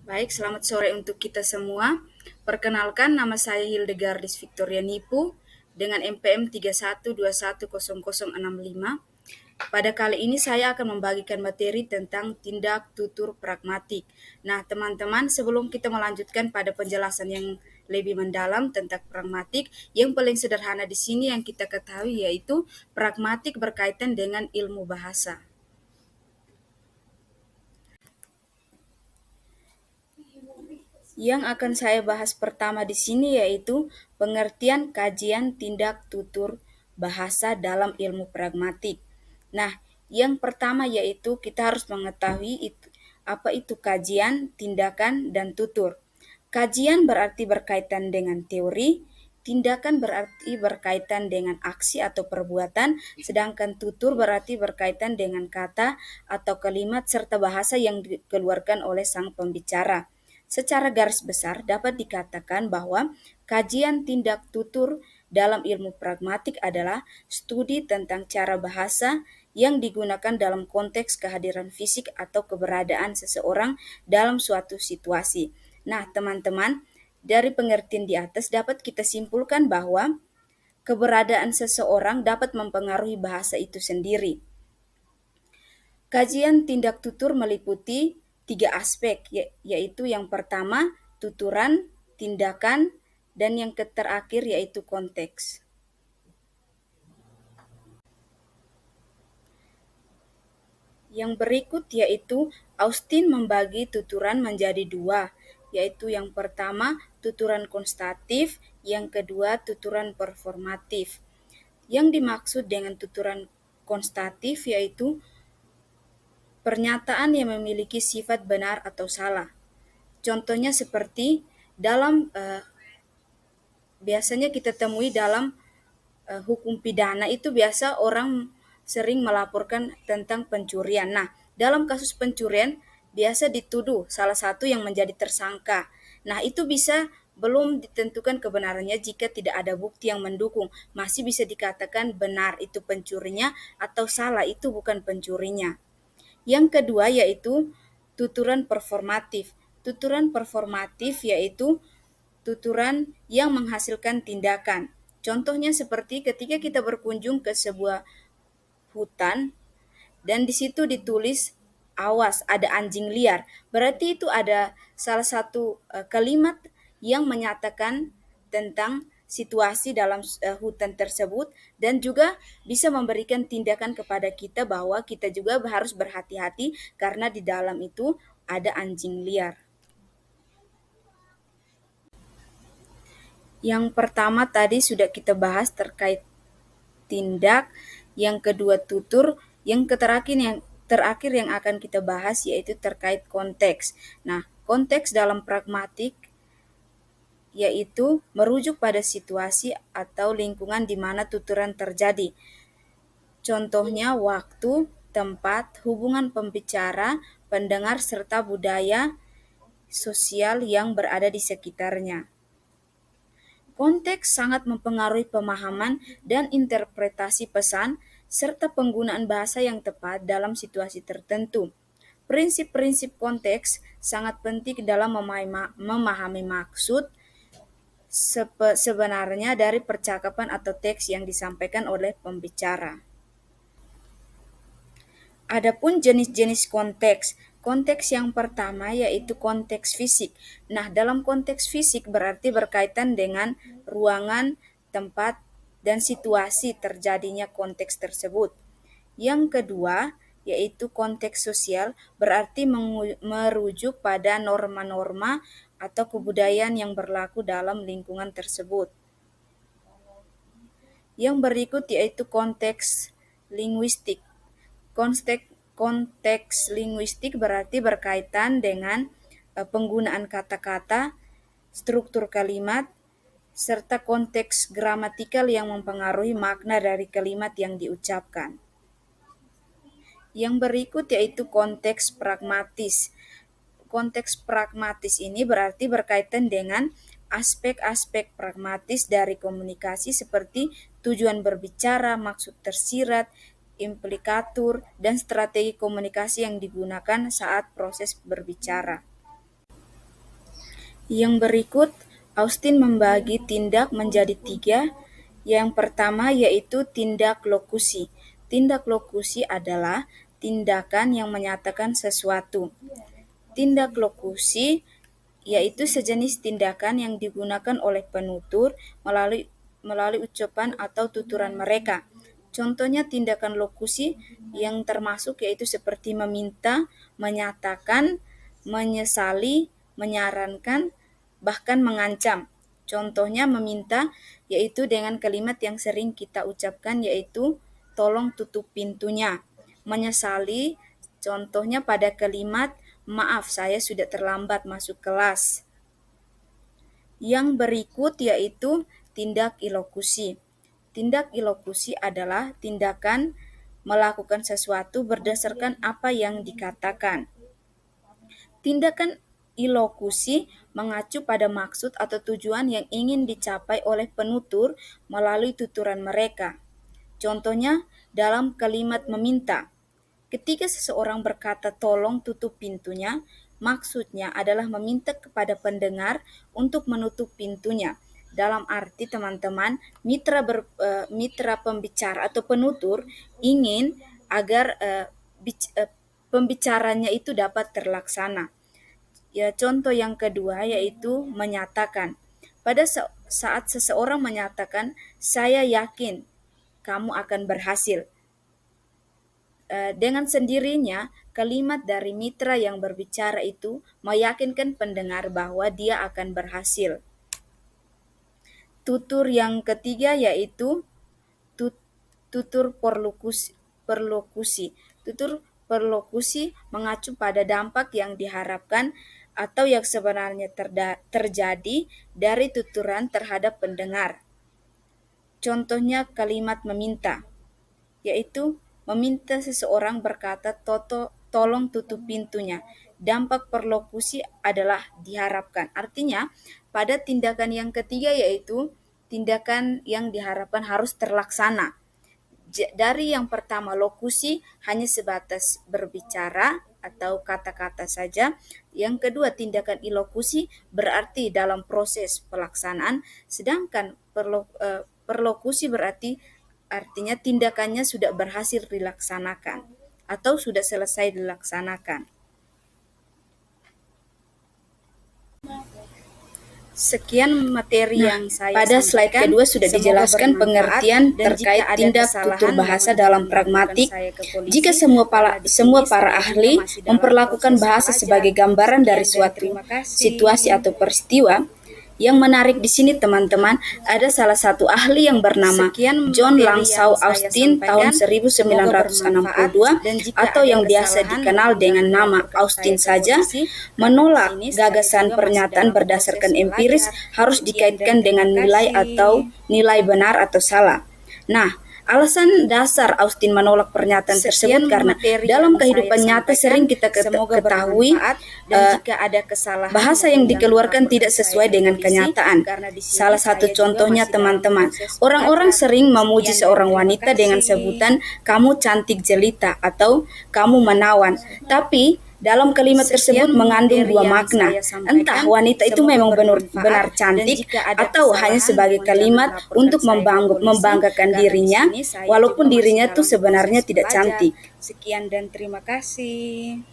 Baik, selamat sore untuk kita semua. Perkenalkan, nama saya Hildegardis Victoria Nipu dengan NPM 31210065. Pada kali ini saya akan membagikan materi tentang tindak tutur pragmatik. Nah, teman-teman, sebelum kita melanjutkan pada penjelasan yang lebih mendalam tentang pragmatik, yang paling sederhana di sini yang kita ketahui yaitu pragmatik berkaitan dengan ilmu bahasa. Yang akan saya bahas pertama di sini yaitu pengertian kajian tindak tutur bahasa dalam ilmu pragmatik. Nah, yang pertama yaitu kita harus mengetahui apa itu kajian, tindakan, dan tutur. Kajian berarti berkaitan dengan teori, tindakan berarti berkaitan dengan aksi atau perbuatan, sedangkan tutur berarti berkaitan dengan kata atau kalimat serta bahasa yang dikeluarkan oleh sang pembicara. Secara garis besar dapat dikatakan bahwa kajian tindak tutur dalam ilmu pragmatik adalah studi tentang cara bahasa yang digunakan dalam konteks kehadiran fisik atau keberadaan seseorang dalam suatu situasi. Nah, teman-teman, dari pengertian di atas dapat kita simpulkan bahwa keberadaan seseorang dapat mempengaruhi bahasa itu sendiri. Kajian tindak tutur meliputi tiga aspek, yaitu yang pertama tuturan, tindakan, dan yang terakhir yaitu konteks. Yang berikut yaitu Austin membagi tuturan menjadi dua, yaitu yang pertama tuturan konstatif, yang kedua tuturan performatif. Yang dimaksud dengan tuturan konstatif yaitu pernyataan yang memiliki sifat benar atau salah. Contohnya seperti dalam biasanya kita temui dalam hukum pidana itu biasa orang sering melaporkan tentang pencurian. Nah, dalam kasus pencurian biasa dituduh salah satu yang menjadi tersangka. Nah, itu bisa belum ditentukan kebenarannya jika tidak ada bukti yang mendukung. Masih bisa dikatakan benar itu pencurinya atau salah itu bukan pencurinya. Yang kedua yaitu tuturan performatif. Tuturan performatif yaitu tuturan yang menghasilkan tindakan. Contohnya seperti ketika kita berkunjung ke sebuah hutan dan di situ ditulis awas ada anjing liar. Berarti itu ada salah satu kalimat yang menyatakan tentang situasi dalam hutan tersebut dan juga bisa memberikan tindakan kepada kita bahwa kita juga harus berhati-hati karena di dalam itu ada anjing liar. Yang pertama tadi sudah kita bahas terkait tindak, yang kedua tutur, yang terakhir yang akan kita bahas yaitu terkait konteks. Nah, konteks dalam pragmatik yaitu merujuk pada situasi atau lingkungan di mana tuturan terjadi. Contohnya waktu, tempat, hubungan pembicara, pendengar serta budaya sosial yang berada di sekitarnya. Konteks sangat mempengaruhi pemahaman dan interpretasi pesan, serta penggunaan bahasa yang tepat dalam situasi tertentu. Prinsip-prinsip konteks sangat penting dalam memahami maksud sebenarnya dari percakapan atau teks yang disampaikan oleh pembicara. Adapun jenis-jenis konteks, konteks yang pertama yaitu konteks fisik. Nah, dalam konteks fisik berarti berkaitan dengan ruangan, tempat, dan situasi terjadinya konteks tersebut. Yang kedua yaitu konteks sosial berarti merujuk pada norma-norma atau kebudayaan yang berlaku dalam lingkungan tersebut. Yang berikut yaitu konteks linguistik. Konteks linguistik berarti berkaitan dengan penggunaan kata-kata, struktur kalimat, serta konteks gramatikal yang mempengaruhi makna dari kalimat yang diucapkan. Yang berikut yaitu konteks pragmatis. Konteks pragmatis ini berarti berkaitan dengan aspek-aspek pragmatis dari komunikasi seperti tujuan berbicara, maksud tersirat, implikatur, dan strategi komunikasi yang digunakan saat proses berbicara. Yang berikut, Austin membagi tindak menjadi 3. Yang pertama yaitu tindak lokusi. Tindak lokusi adalah tindakan yang menyatakan sesuatu. Tindak lokusi yaitu sejenis tindakan yang digunakan oleh penutur melalui ucapan atau tuturan mereka. Contohnya tindakan lokusi yang termasuk yaitu seperti meminta, menyatakan, menyesali, menyarankan, bahkan mengancam. Contohnya meminta yaitu dengan kalimat yang sering kita ucapkan yaitu tolong tutup pintunya. Menyesali contohnya pada kalimat maaf saya sudah terlambat masuk kelas. Yang berikut yaitu tindak ilokusi. Tindak ilokusi adalah tindakan melakukan sesuatu berdasarkan apa yang dikatakan. Tindakan ilokusi mengacu pada maksud atau tujuan yang ingin dicapai oleh penutur melalui tuturan mereka. Contohnya dalam kalimat meminta. Ketika seseorang berkata tolong tutup pintunya, maksudnya adalah meminta kepada pendengar untuk menutup pintunya. Dalam arti teman-teman, mitra pembicara atau penutur ingin agar pembicaranya itu dapat terlaksana. Ya, contoh yang kedua yaitu menyatakan. Pada saat seseorang menyatakan, saya yakin kamu akan berhasil. Dengan sendirinya, kalimat dari mitra yang berbicara itu meyakinkan pendengar bahwa dia akan berhasil. Tutur yang ketiga yaitu tutur perlokusi. Tutur perlokusi mengacu pada dampak yang diharapkan atau yang sebenarnya terjadi dari tuturan terhadap pendengar. Contohnya kalimat meminta, yaitu meminta seseorang berkata tolong tutup pintunya. Dampak perlokusi adalah diharapkan. Artinya, pada tindakan yang ketiga yaitu tindakan yang diharapkan harus terlaksana. Dari yang pertama lokusi hanya sebatas berbicara atau kata-kata saja. Yang kedua tindakan ilokusi berarti dalam proses pelaksanaan, sedangkan perlokusi berarti artinya tindakannya sudah berhasil dilaksanakan atau sudah selesai dilaksanakan. Sekian materi yang saya pada slide kedua sudah dijelaskan pengertian terkait tindak tutur bahasa dalam pragmatik. Jika semua para ahli memperlakukan bahasa sebagai gambaran dari suatu situasi atau peristiwa, yang menarik di sini teman-teman, ada salah satu ahli yang bernama John Langshaw Austin tahun 1962 atau yang biasa dikenal dengan nama Austin saja, menolak gagasan pernyataan berdasarkan empiris harus dikaitkan dengan nilai atau nilai benar atau salah. Nah, alasan dasar Austin menolak pernyataan tersebut karena dalam kehidupan nyata sering kita ketahui bahasa yang dikeluarkan tidak sesuai dengan kenyataan. Salah satu contohnya teman-teman, orang-orang sering memuji seorang wanita dengan sebutan kamu cantik jelita atau kamu menawan. Tapi dalam kalimat tersebut mengandung dua makna. Entah wanita itu memang benar cantik atau hanya sebagai kalimat untuk membanggakan dirinya, walaupun dirinya itu sebenarnya tidak cantik. Sekian dan terima kasih.